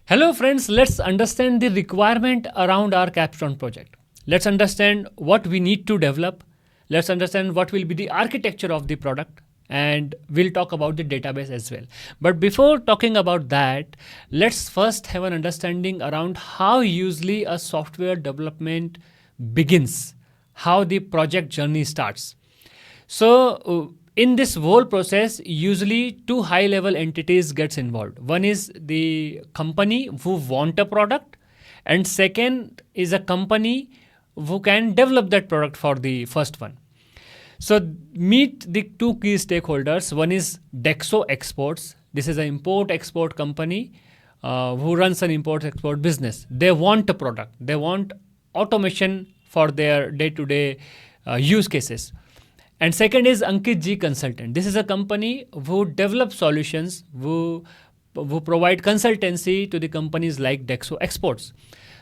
Hello friends, let's understand the requirement around our capstone project. Let's understand what we need to develop. Let's understand what will be the architecture of the product, and we'll talk about the database as well. But before talking about that, let's first have an understanding around how usually a software development begins, how the project journey starts. So in this whole process, usually two high-level entities gets involved. One is the company who want a product, and second is a company who can develop that product for the first one. So meet the two key stakeholders. One is Dexo Exports. This is an import-export company who runs an import-export business. They want a product. They want automation for their day-to-day use cases. And second is Ankit Ji Consultant. This is a company who develops solutions, who provide consultancy to the companies like Dexo Exports.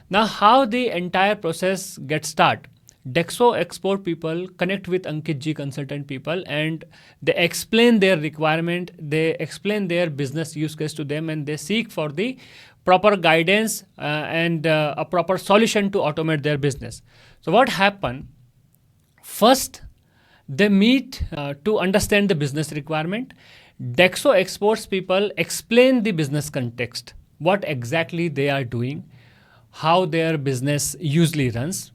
Now, how the entire process gets started? Dexo Export people connect with Ankit Ji Consultant people, and they explain their requirement, they explain their business use case to them, and they seek for the proper guidance and a proper solution to automate their business. So what happened? First, they meet to understand the business requirement. Dexo Exports people explain the business context, what exactly they are doing, how their business usually runs.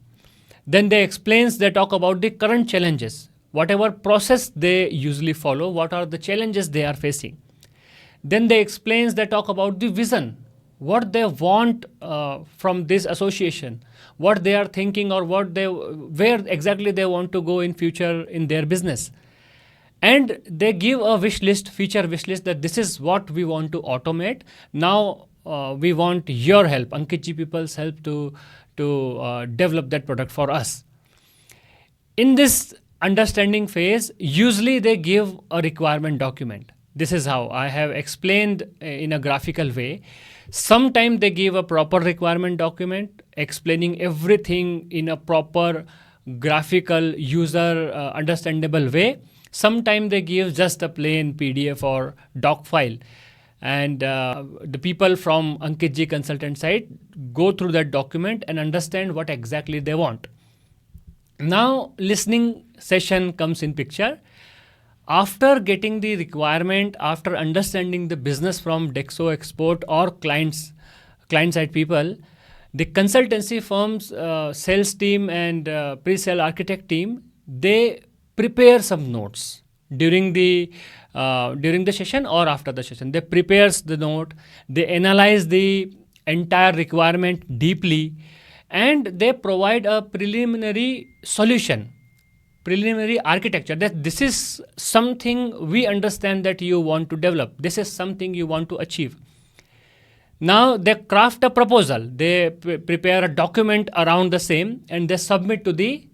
Then they talk about the current challenges, whatever process they usually follow, what are the challenges they are facing. Then they talk about the vision, what they want from this association, what they are thinking, or where exactly they want to go in future in their business. And they give a feature wish list, that this is what we want to automate. Now we want your help, Ankit Ji people's help to develop that product for us. In this understanding phase, usually they give a requirement document. This is how I have explained in a graphical way. Sometimes they give a proper requirement document explaining everything in a proper graphical, user understandable way. Sometimes they give just a plain PDF or doc file. And the people from Ankit Ji Consultant side go through that document and understand what exactly they want. Now, listening session comes in picture. After getting the requirement, after understanding the business from Dexo Export or client side people, the consultancy firms, sales team and pre-sale architect team, they prepare some notes during the session or after the session. They prepares the note, they analyze the entire requirement deeply, and they provide a preliminary solution, preliminary architecture, that this is something we understand that you want to develop, this is something you want to achieve. Now they craft a proposal, they prepare a document around the same, and they submit to the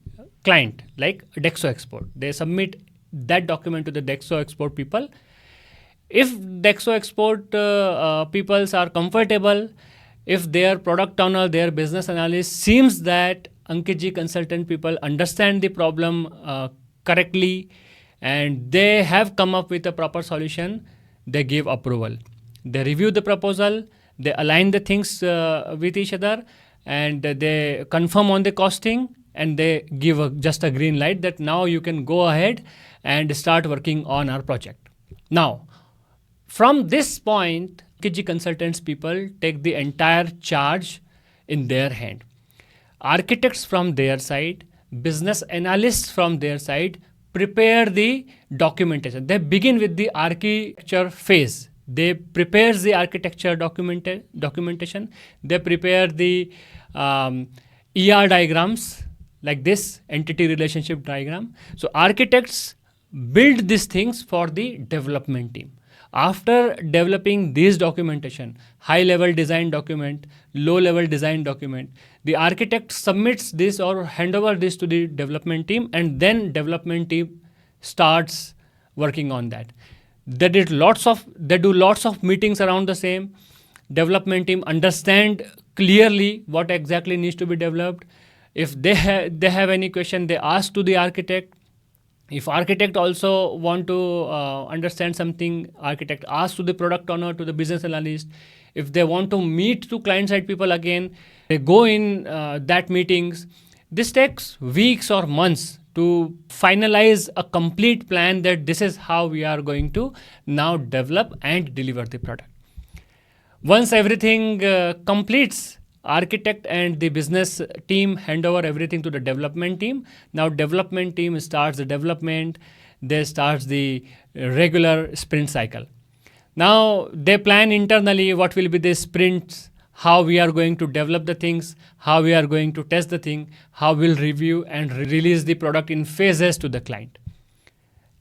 client like Dexo Export. They submit that document to the Dexo Export people. If Dexo Export peoples are comfortable, if their product owner, their business analyst seems that Ankit Ji Consultant people understand the problem correctly and they have come up with a proper solution, they give approval. They review the proposal, they align the things with each other, and they confirm on the costing, and they give just a green light that now you can go ahead and start working on our project. Now, from this point, Ankit Ji Consultants people take the entire charge in their hand. Architects from their side, business analysts from their side prepare the documentation. They begin with the architecture phase. They prepare the architecture documentation. They prepare the ER diagrams, like this entity relationship diagram. So architects build these things for the development team. After developing this documentation, high-level design document, low-level design document, the architect submits this or hand over this to the development team, and then development team starts working on that. They do lots of meetings around the same. Development team understand clearly what exactly needs to be developed. If they have any question, they ask to the architect. If architect also want to understand something, architect asks to the product owner, to the business analyst. If they want to meet to client side people again, they go in that meetings. This takes weeks or months to finalize a complete plan that this is how we are going to now develop and deliver the product. Once everything completes, architect and the business team hand over everything to the development team. Now development team starts the development, they start the regular sprint cycle. Now they plan internally what will be the sprints, how we are going to develop the things, how we are going to test the thing, how we'll review and release the product in phases to the client.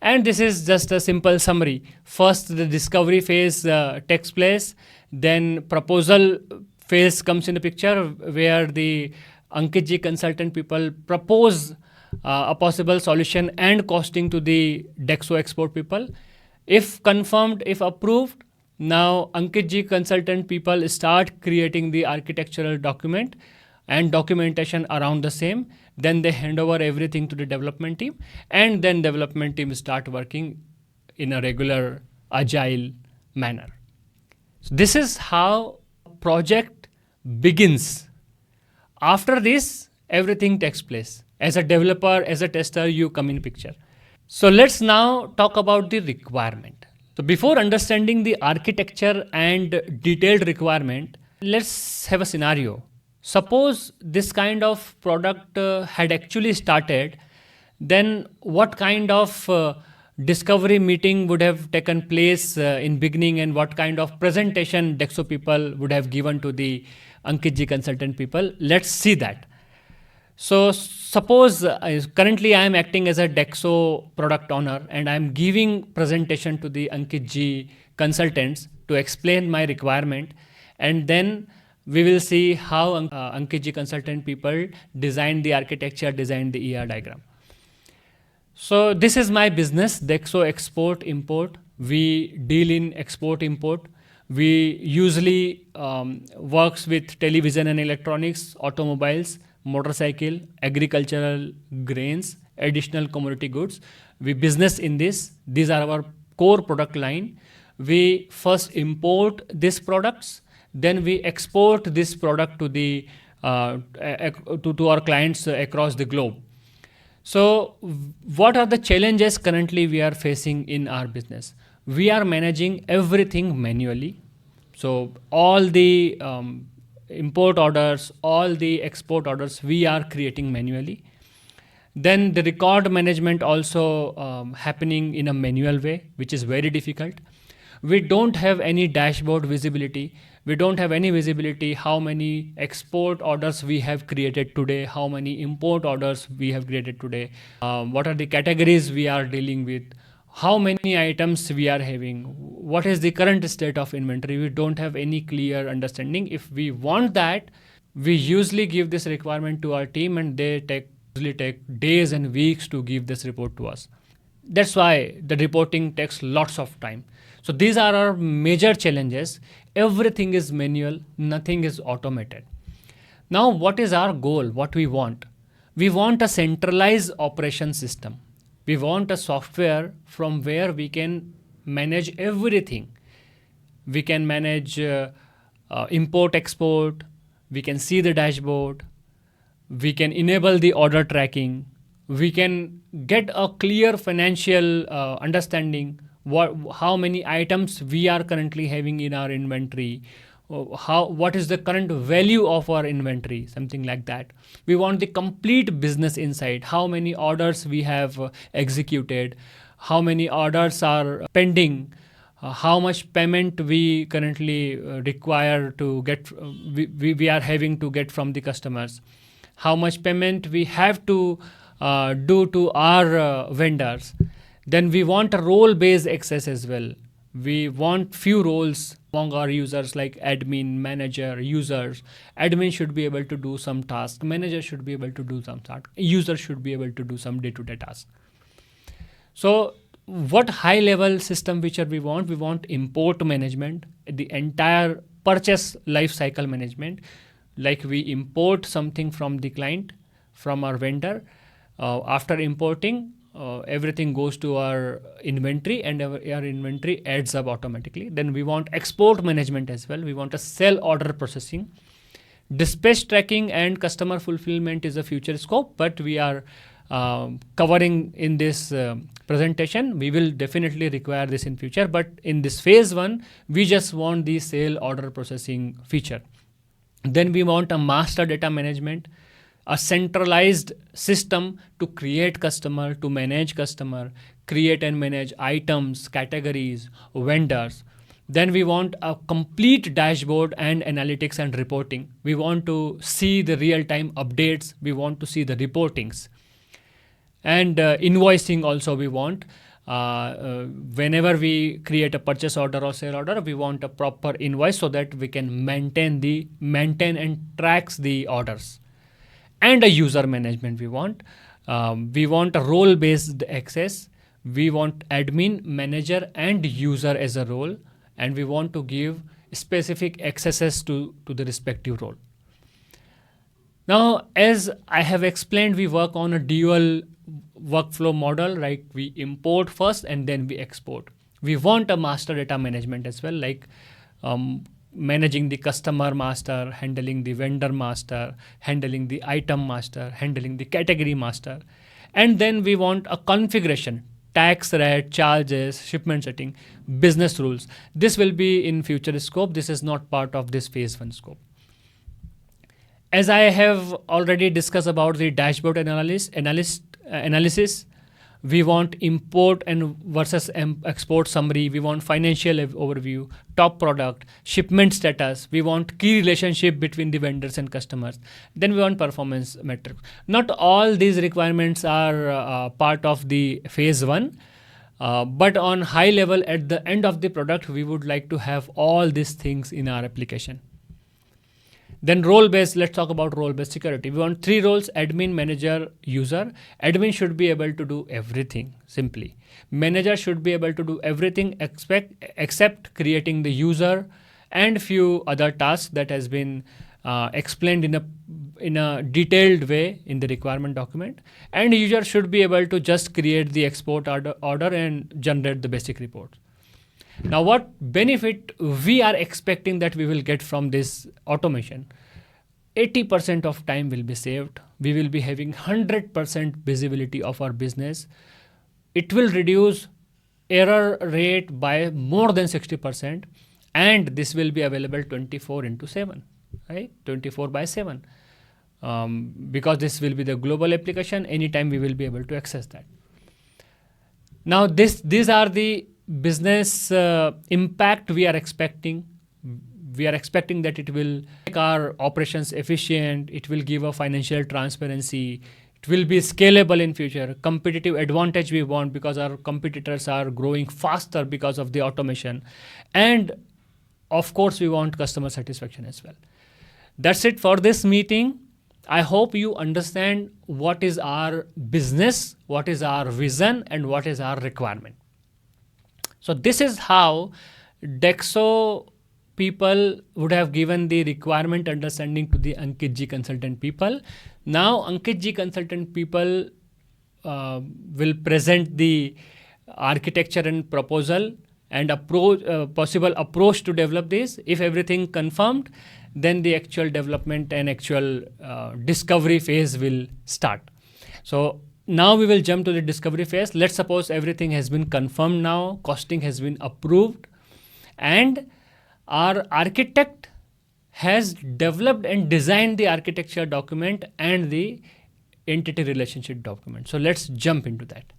And this is just a simple summary. First, the discovery phase takes place. Then proposal phase comes in the picture, where the Ankit consultant people propose a possible solution and costing to the Dexo export people. If confirmed, if approved, now Ankit consultant people start creating the architectural document and documentation around the same. Then they hand over everything to the development team, and then development team start working in a regular agile manner. So this is how project begins. After this, everything takes place. As a developer, as a tester, you come in picture. So let's now talk about the requirement. So before understanding the architecture and detailed requirement, let's have a scenario. Suppose this kind of product had actually started, then what kind of discovery meeting would have taken place in beginning, and what kind of presentation Dexo people would have given to the Ankit consultant people? Let's see that. So suppose currently I am acting as a Dexo product owner, and I am giving presentation to the Ankit consultants to explain my requirement, and then we will see how Ankit consultant people design the architecture, design the ER diagram. So this is my business, Dexo Export Import. We deal in export import. We usually works with television and electronics, automobiles, motorcycle, agricultural grains, additional commodity goods. We business in this. These are our core product line. We first import these products, then we export this product to the to our clients across the globe. So what are the challenges currently we are facing in our business? We are managing everything manually. So all the import orders, all the export orders, we are creating manually. Then the record management also happening in a manual way, which is very difficult. We don't have any dashboard visibility. We don't have any visibility how many export orders we have created today, how many import orders we have created today, what are the categories we are dealing with, how many items we are having, what is the current state of inventory. We don't have any clear understanding. If we want that, we usually give this requirement to our team, and they usually take days and weeks to give this report to us. That's why the reporting takes lots of time. So these are our major challenges. Everything is manual, nothing is automated. Now, what is our goal? What we want? We want a centralized operation system. We want a software from where we can manage everything. We can manage import, export. We can see the dashboard. We can enable the order tracking. We can get a clear financial understanding. How many items we are currently having in our inventory, what is the current value of our inventory, something like that. We want the complete business insight, how many orders we have executed, how many orders are pending, how much payment we currently require to get, we are having to get from the customers, how much payment we have to do to our vendors. Then we want a role-based access as well. We want few roles among our users, like admin, manager, users. Admin should be able to do some task. Manager should be able to do some task. User should be able to do some day-to-day task. So what high-level system feature we want? We want import management, the entire purchase life cycle management. Like we import something from the client, from our vendor. After importing, everything goes to our inventory, and our inventory adds up automatically. Then we want export management as well. We want a sell order processing. Dispatch tracking and customer fulfillment is a future scope, but we are covering in this presentation. We will definitely require this in future, but in this phase 1, we just want the sale order processing feature. Then we want a master data management, a centralized system to create customer, to manage customer, create and manage items, categories, vendors. Then we want a complete dashboard and analytics and reporting. We want to see the real-time updates. We want to see the reportings. And invoicing also we want. Whenever we create a purchase order or sale order, we want a proper invoice so that we can maintain and tracks the orders. And a user management we want. We want a role-based access. We want admin, manager, and user as a role. And we want to give specific accesses to the respective role. Now, as I have explained, we work on a dual workflow model, right? We import first and then we export. We want a master data management as well, like managing the customer master, handling the vendor master, handling the item master, handling the category master. And then we want a configuration, tax rate, charges, shipment setting, business rules. This will be in future scope. This is not part of this phase 1 scope. As I have already discussed about the dashboard analysis, we want import and versus export summary. We want financial overview, top product, shipment status. We want key relationship between the vendors and customers. Then we want performance metrics. Not all these requirements are part of the phase 1, but on high level at the end of the product, we would like to have all these things in our application. Then role-based, let's talk about role-based security. We want 3 roles: admin, manager, user. Admin should be able to do everything simply. Manager should be able to do everything except creating the user and few other tasks that has been explained in a detailed way in the requirement document. And user should be able to just create the export order and generate the basic reports. Now, what benefit we are expecting that we will get from this automation? 80% of time will be saved. We will be having 100% visibility of our business. It will reduce error rate by more than 60%. And this will be available 24/7, right? 24/7. Because this will be the global application, anytime we will be able to access that. Now, these are the business impact we are expecting. We are expecting that it will make our operations efficient. It will give a financial transparency. It will be scalable in future. Competitive advantage we want because our competitors are growing faster because of the automation. And of course, we want customer satisfaction as well. That's it for this meeting. I hope you understand what is our business, what is our vision, and what is our requirement. So this is how Dexo people would have given the requirement understanding to the Ankit Ji consultant people. Now Ankit Ji consultant people will present the architecture and proposal and possible approach to develop this. If everything confirmed, then the actual development and actual discovery phase will start. So now we will jump to the discovery phase. Let's suppose everything has been confirmed now, costing has been approved, and our architect has developed and designed the architecture document and the entity relationship document. So let's jump into that.